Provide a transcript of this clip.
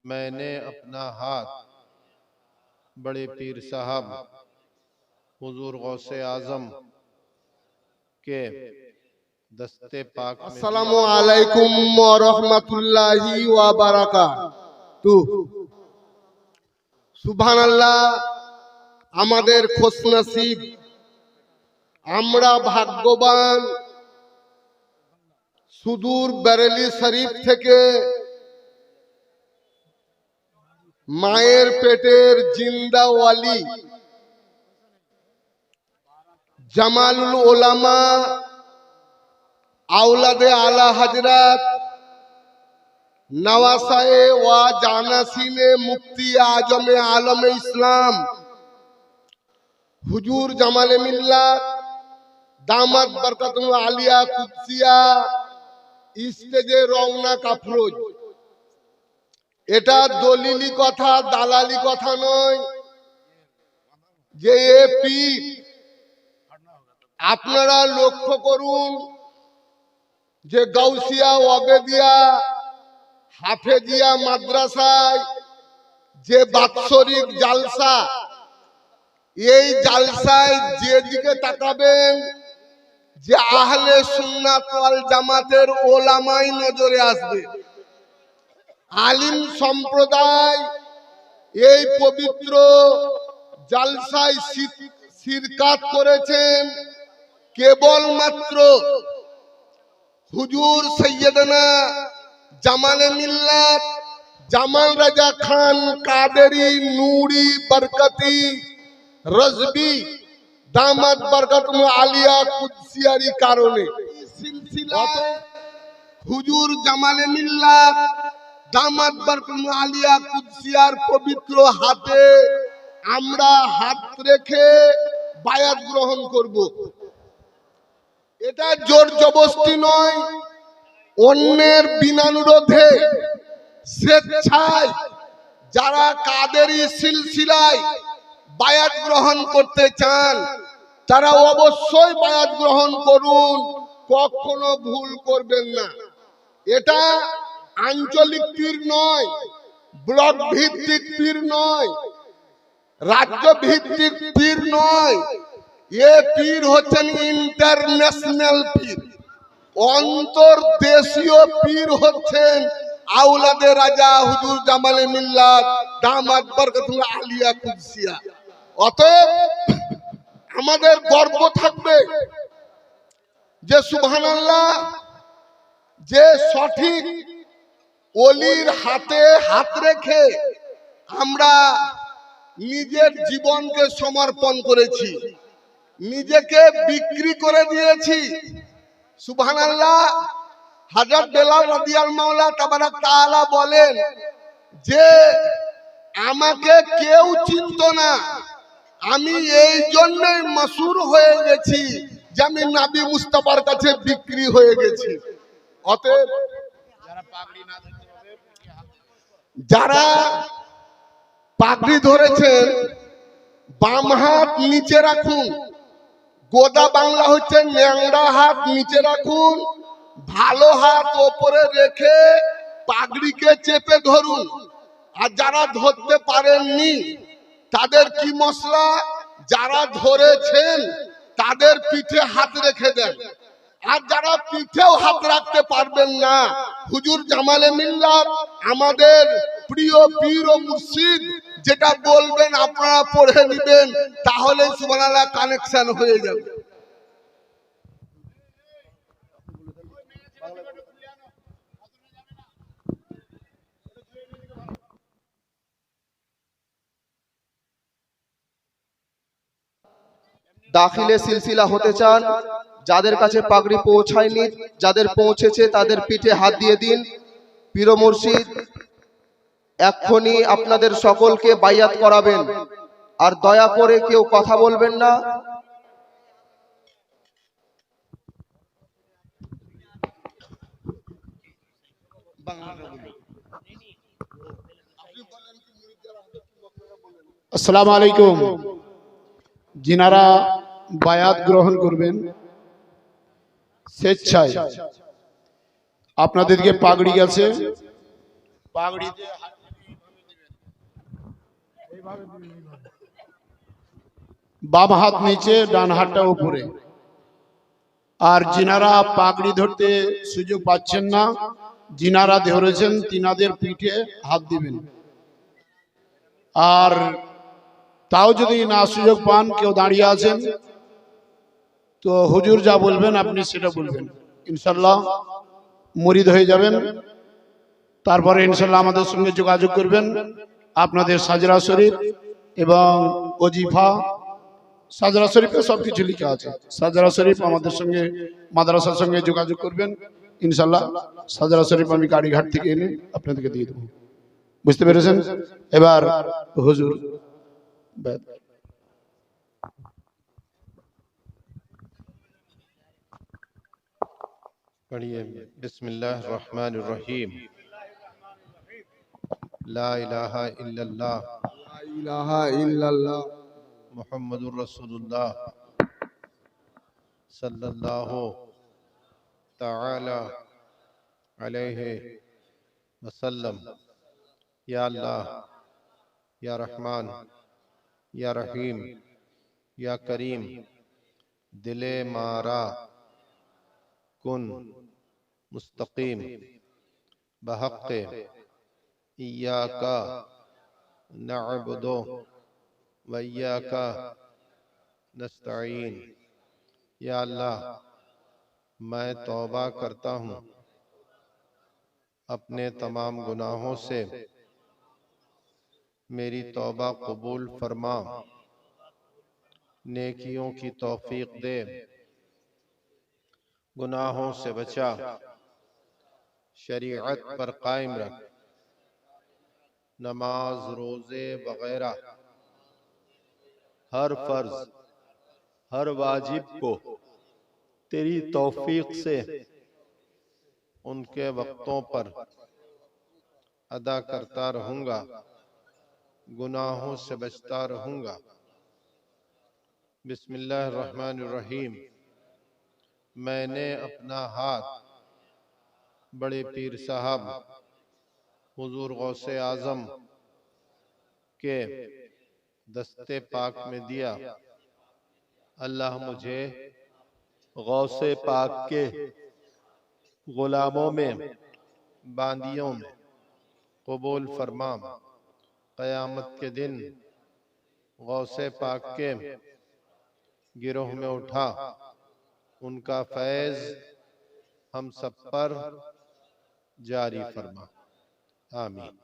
मैंने अपना हाथ बड़े पीर साहब हुजूर गौसे आजम के दस्ते पाक में। अस्सलामु अलैकुम व रहमतुल्लाहि व बाराकातुहू। सुबहानाल्लाह, আমাদের খুশনসিব, আমরা ভাগ্যবান। সুদূর বেরেলি শরীফ থেকে মায়ের পেটের জিন্দা ওয়ালি জামালুল উলামা আওলাদে আলা হযরত নওয়াসায়ে ওয়া জানাসিনে মুফতি আজমে আলমে ইসলাম হুজুর জামালে মিল্লাত দামাত বরকতুল আলিয়া কুদসিয়া স্টেজে রওনা কাফরোজ। এটা দলিলি কথা, দালালি কথা নয় যে এ পীর। আপনারা লক্ষ্য করুন যে গাউসিয়া, ওয়াবেদিয়া, হাফেজিয়া মাদ্রাসায় যে বাৎসরিক জালসা, এই জালসায় যেদিকে তাকাবেন যে আহলে সুন্নাত ওয়াল জামাতের ওলামাই নজরে আসবে। আলিম সম্প্রদায় এই পবিত্র জালসায় শিরকাত করেছেন কেবলমাত্র হুজুর সৈয়দনা জামালে মিল্লাত জামাল রাজা খান কাদেরি নুরি বরকতি রজবি দামাত বরকতুল আলিয়া কুদসিয়ারি কারণে সিলসিলাতে হুজুর জামালে মিল্লাত দামাত বরকতুল আলিয়া কুদসিয়ার পবিত্র হাতে আমরা হাত রেখে বায়াত গ্রহণ করব। এটা জোর জবরদস্তি নয়, অন্যের বিনানুরোধে স্বেচ্ছায় যারা কাদেরি সিলসিলায় বায়াত গ্রহণ করতে চান তারা অবশ্যই বায়াত গ্রহণ করুন, কখনো ভুল করবেন না। এটা আঞ্চলিক পীর নয়, ব্লক ভিত্তিক পীর নয়, রাজ্য ভিত্তিক পীর নয়, এ পীর হচ্ছেন ইন্টারন্যাশনাল পীর। অন্তর্দেশীয় পীর হচ্ছেন আওলাদে রাজা হুজুর জামালে মিল্লাত দামাত বরকতুল আলিয়া কুদসিয়া। অতএব আমাদের গর্ব থাকবে যে সুবহানাল্লাহ, যে সঠিক ওলির হাতে হাত রেখে আমরা নিজের জীবনকে সমর্পণ করেছি, নিজেকে বিক্রি করে দিয়েছি। সুবহানাল্লাহ। হযরত বেলাল রাদিয়াল্লাহু তাবারাক তাআলা বলেন যে আমাকে কেউ চিনতো না, আমি এই জন্যই মাসুর হয়ে গেছি যে আমি নবী মুস্তাফার কাছে বিক্রি হয়ে গেছি। অতএব যারা পাগড়ি ধরেছেন বাম হাত নিচে রাখুন, গোদা বাংলা হচ্ছে ন্যাংরা হাত নিচে রাখুন, ভালো হাত ওপরে রেখে পাগড়িকে চেপে ধরুন। আর যারা ধরতে পারেননি তাদের কি মশলা, যারা ধরেছেন তাদের পিঠে হাত রেখে দেন। আর যারা পিঠেও হাত রাখতে পারবেন না, হুজুর জামালে মিল্লাত আমাদের প্রিয় পীর ও মুর্শিদ যেটা বলবেন আপনারা পড়ে নেবেন, তাহলে সুবহানাল্লাহ কানেকশন হয়ে যাবে। দাখিলে সিলসিলা হতে চান, যাদের কাছে পাগড়ি পৌঁছায়নি, যাদের পৌঁছেছে তাদের পিঠে হাত দিয়ে দিন। পীর মুর্শিদ এক্ষুনি আপনাদের সকলকে বাইয়াত করাবেন। আর দয়া করে কেউ কথা বলবেন না। আসসালামু আলাইকুম। যিনারা বায়াত গ্রহণ করবেন স্বেচ্ছায়, আপনাদেরকে পাগড়ি গেছে, পাগড়িতে বাম হাত নিচে, ডান হাতটা উপরে। আর যিনারা পাগড়ি ধরতে সুযোগ পাচ্ছেন না, যিনারা ধরেছেন তিনাদের পিঠে হাত দিবেন। আর তাও যদি না সুযোগ পান, কেউ দাঁড়িয়ে আছেন, তো হুজুর যা বলবেন আপনি সেটা বলবেন, ইনশাল্লাহ মুরিদ হয়ে যাবেন। তারপরে ইনশাল্লাহ আমাদের সঙ্গে যোগাযোগ করবেন। আপনাদের সাজরা শরীফ এবং ওজিফা, সাজরা শরীফে সবকিছু লেখা আছে। সাজরা শরীফ আমাদের সঙ্গে, মাদ্রাসার সঙ্গে যোগাযোগ করবেন, ইনশাল্লাহ সাজরা শরীফ আমি গাড়িঘাট থেকে এনে আপনাদেরকে দিয়ে দেবো। বুঝতে পেরেছেন? এবার হুজুর पढ़िए। बिस्मिल्लाह रहमान रहीम। ला इलाहा इल्लल्लाह ला इलाहा इल्लल्लाह मुहम्मदुर रसूलुल्लाह सल्लल्लाहु ताला अलैहि वसल्लम। या अल्लाह, या रहमान, या रहीम, या करीम, दिले मारा कुन मुस्तकीम बहक़्क़े इय्याका नअबुदु व इय्याका नस्तईन। या अल्लाह, मैं तौबा करता हूँ अपने तमाम गुनाहों से, मेरी तौबा कबूल फरमा, नेकियों की तौफीक दे, गुनाहों से बचा, शरीयत पर कायम रख, नमाज रोजे वगैरह हर फर्ज हर वाजिब को तेरी तौफीक से उनके वक्तों पर अदा करता रहूंगा, गुनाहों से बचता रहूंगा। बिस्मिल्लाहिर्रहमानिर्रहीम। मैंने अपना हाथ बड़े पीर साहब हुजूर गौसे आजम के दस्ते पाक में दिया। अल्लाह मुझे गौसे पाक के गुलामों में, बांदियों में कबूल फरमा। क़यामत के दिन गौसे पाक के गिरोह में उठा, उनका फैज हम सब पर जारी फरमा। आमीन।